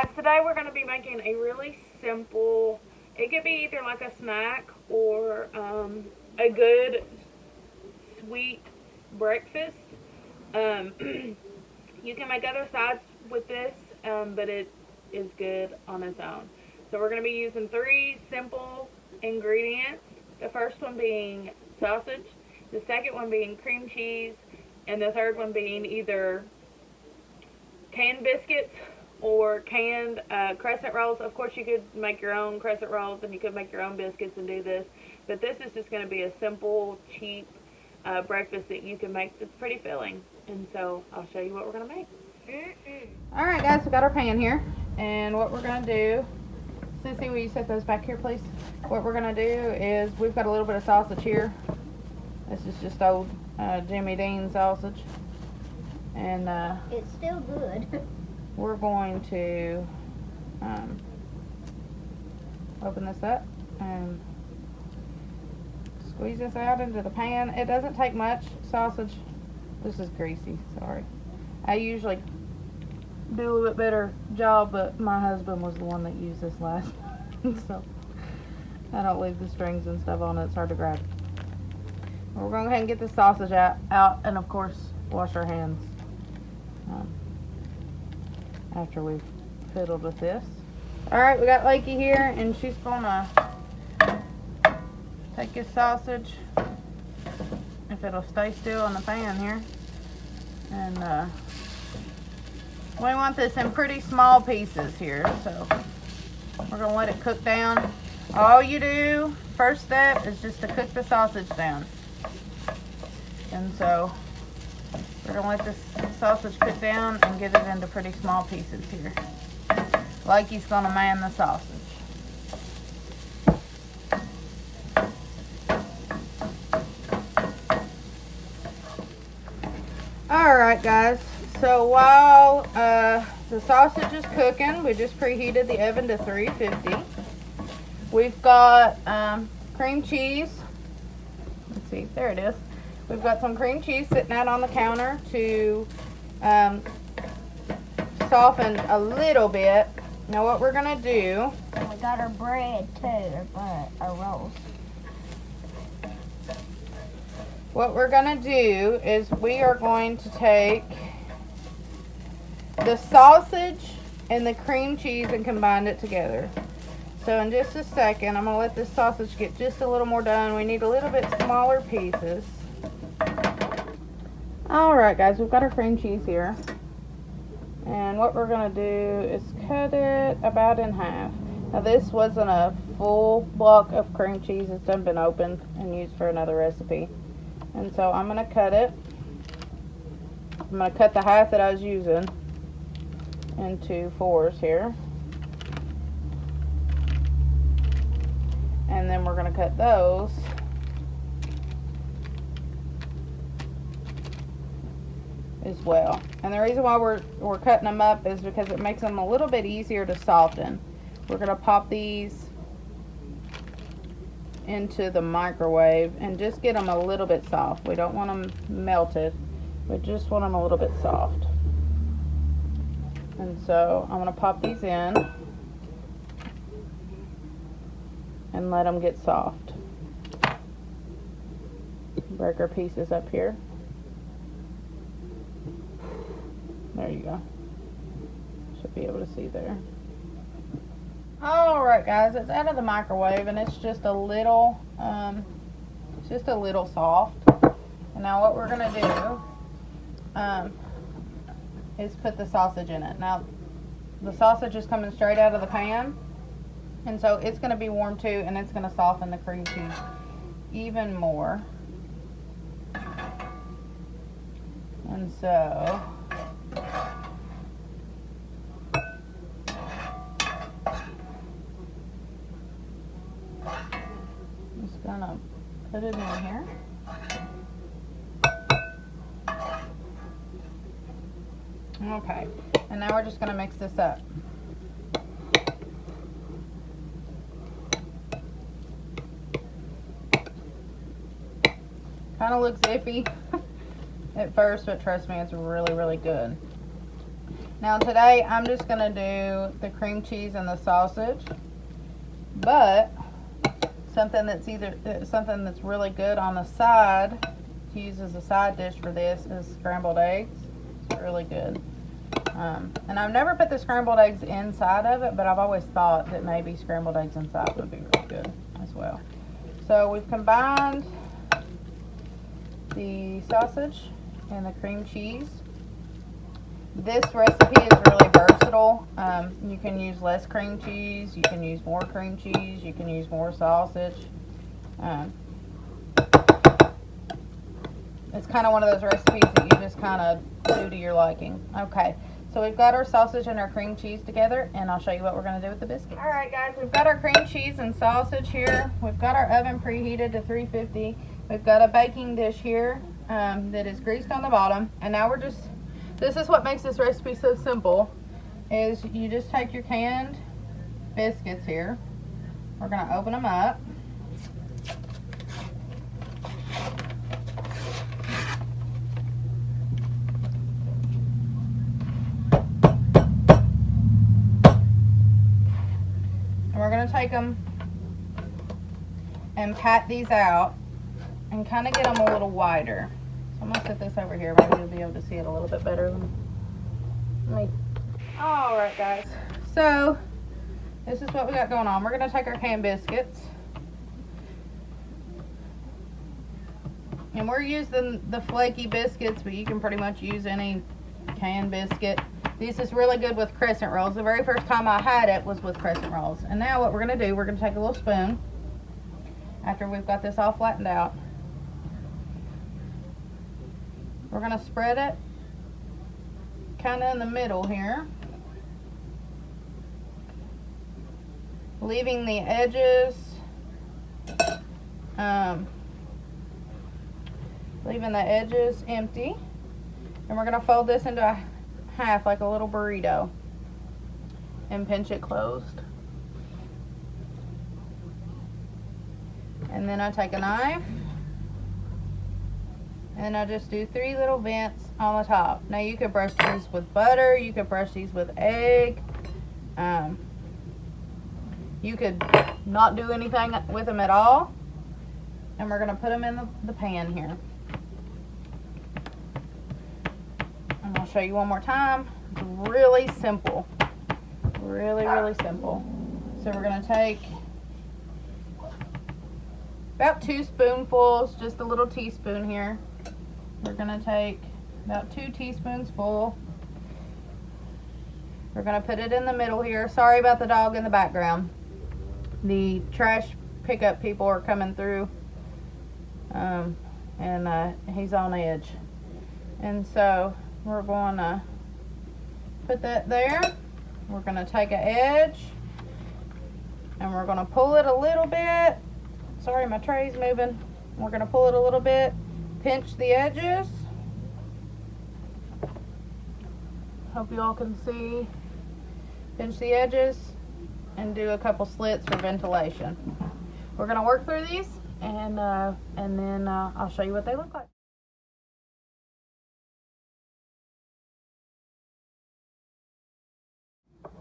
guys, today we're going to be making a really simple, it could be either like a snack or a good sweet breakfast. Um, you can make other sides with this, but it is good on its own. So we're going to be using three simple ingredients. The first one being sausage, the second one being cream cheese, and the third one being either canned biscuits or canned crescent rolls. Of course, you could make your own crescent rolls and you could make your own biscuits and do this. But this is just going to be a simple, cheap breakfast that you can make that's pretty filling. And so I'll show you what we're going to make. Alright guys, we got our pan here. And what we're going to do, Sissy, will you set those back here please? What we're going to do is we've got a little bit of sausage here. This is just old Jimmy Dean sausage. And it's still good. we're going to open this up and squeeze this out into the pan. It doesn't take much sausage. This is greasy, sorry. I usually do a little bit better job, but my husband was the one that used this last so I don't leave the strings and stuff on it. It's hard to grab. We're going to go ahead and get the sausage out and of course wash our hands after we've fiddled with this. Alright, we got Lakey here and she's gonna take this sausage, if it'll stay still in the pan here, and we want this in pretty small pieces here, so we're gonna let it cook down. All you do, first step, is just to cook the sausage down. And so we're gonna let this sausage cook down and get it into pretty small pieces here. Lakey's gonna man the sausage. Alright guys, so while the sausage is cooking, we just preheated the oven to 350. We've got cream cheese. Let's see, there it is. We've got some cream cheese sitting out on the counter to soften a little bit. Now what we're going to do... We got our bread too, our rolls. What we're going to do is we are going to take the sausage and the cream cheese and combine it together. So in just a second, I'm going to let this sausage get just a little more done. We need a little bit smaller pieces. Alright guys, we've got our cream cheese here. And what we're going to do is cut it about in half. Now this wasn't a full block of cream cheese. It's done been opened and used for another recipe. And so I'm going to cut it. I'm going to cut the half that I was using into fours here. And then we're going to cut those as well. And the reason why we're cutting them up is because it makes them a little bit easier to soften. We're going to pop these into the microwave and just get them a little bit soft. We don't want them melted. We just want them a little bit soft. And so I'm going to pop these in and let them get soft. Break our pieces up here. There you go. Should be able to see there. Alright guys, it's out of the microwave and it's just a little soft. And now what we're going to do is put the sausage in it. Now the sausage is coming straight out of the pan, and so it's going to be warm too, and it's going to soften the cream cheese even more. And so I'm just going to put it in here. Okay, and now we're just going to mix this up. Kind of looks iffy at first, but trust me, it's really, really good. Now today I'm just gonna do the cream cheese and the sausage, but something that's really good on the side to use as a side dish for this is scrambled eggs. It's really good. And I've never put the scrambled eggs inside of it, but I've always thought that maybe scrambled eggs inside would be really good as well. So we've combined the sausage and the cream cheese. This recipe is really versatile. You can use less cream cheese, you can use more cream cheese, you can use more sausage. It's kind of one of those recipes that you just kind of do to your liking. Okay, so we've got our sausage and our cream cheese together, and I'll show you what we're going to do with the biscuits. All right, guys, we've got our cream cheese and sausage here. We've got our oven preheated to 350. We've got a baking dish here that is greased on the bottom, and now this is what makes this recipe so simple, is you just take your canned biscuits here. We're going to open them up. And we're going to take them and pat these out and kind of get them a little wider. So I'm going to set this over here. Maybe you'll be able to see it a little bit better than me. Alright, guys. So this is what we got going on. We're going to take our canned biscuits. And we're using the flaky biscuits, but you can pretty much use any canned biscuit. This is really good with crescent rolls. The very first time I had it was with crescent rolls. And now what we're going to do, we're going to take a little spoon after we've got this all flattened out. We're going to spread it kind of in the middle here, leaving the edges empty. And we're going to fold this into a half like a little burrito and pinch it closed. And then I take a knife and I just do 3 little vents on the top. Now you could brush these with butter, you could brush these with egg, you could not do anything with them at all. And we're going to put them in the pan here. And I'll show you one more time. It's really simple. Really, really simple. So we're going to take about 2 spoonfuls, just a little teaspoon here. We're going to take about 2 teaspoons full. We're going to put it in the middle here. Sorry about the dog in the background. The trash pickup people are coming through, and he's on edge. And so we're going to put that there. We're going to take an edge and we're going to pull it a little bit. Sorry, my tray's moving. We're going to pull it a little bit, pinch the edges. Hope you all can see. Pinch the edges and do a couple slits for ventilation. We're going to work through these and then I'll show you what they look like.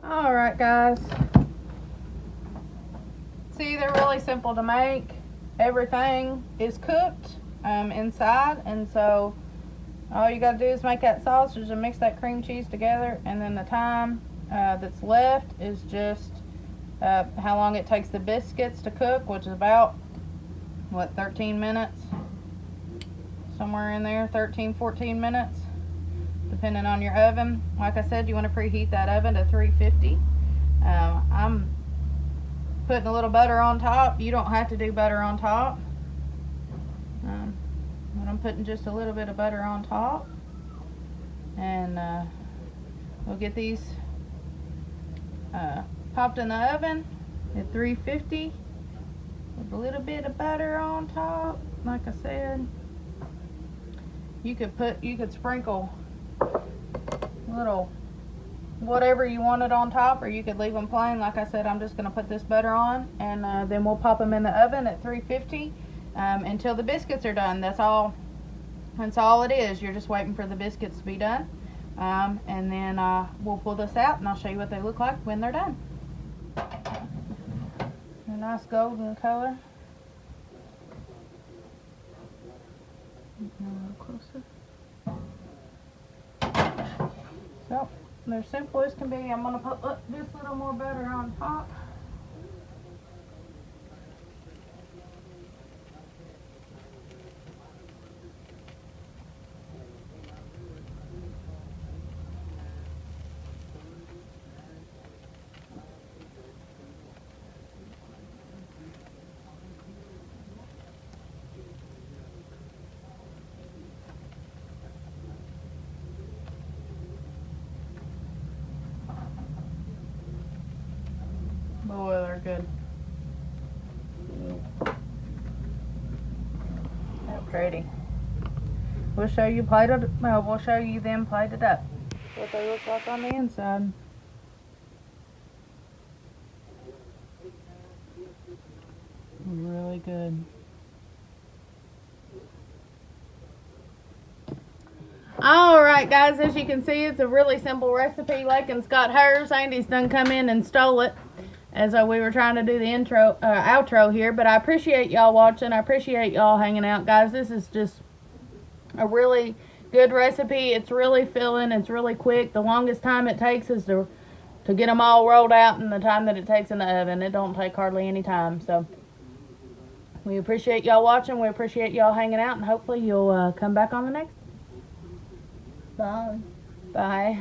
Alright, guys. See, they're really simple to make. Everything is cooked inside, and so all you got to do is make that sausage and mix that cream cheese together, and then the time that's left is just how long it takes the biscuits to cook, which is about, what, 13 minutes? Somewhere in there, 13, 14 minutes, depending on your oven. Like I said, you want to preheat that oven to 350. I'm putting a little butter on top. You don't have to do butter on top. But I'm putting just a little bit of butter on top. And we'll get these popped in the oven at 350 with a little bit of butter on top. Like I said, you could sprinkle little whatever you wanted on top, or you could leave them plain. Like I said, I'm just going to put this butter on, and then we'll pop them in the oven at 350 until the biscuits are done. That's all it is. You're just waiting for the biscuits to be done. And then we'll pull this out and I'll show you what they look like when they're done. A nice golden color. A little closer. So they're simple as can be. I'm gonna put just a little more butter on top. Boy, they're good. How pretty. We'll show you plated. Well, we'll show you them plated up. What they look like on the inside. Really good. Alright guys, as you can see, it's a really simple recipe. Lakin's got hers. Andy's done come in and stole it as we were trying to do the outro here. But I appreciate y'all watching. I appreciate y'all hanging out, guys. This is just a really good recipe. It's really filling. It's really quick. The longest time it takes is to get them all rolled out, and the time that it takes in the oven. It don't take hardly any time. So we appreciate y'all watching. We appreciate y'all hanging out, and hopefully you'll come back on the next. Bye. Bye.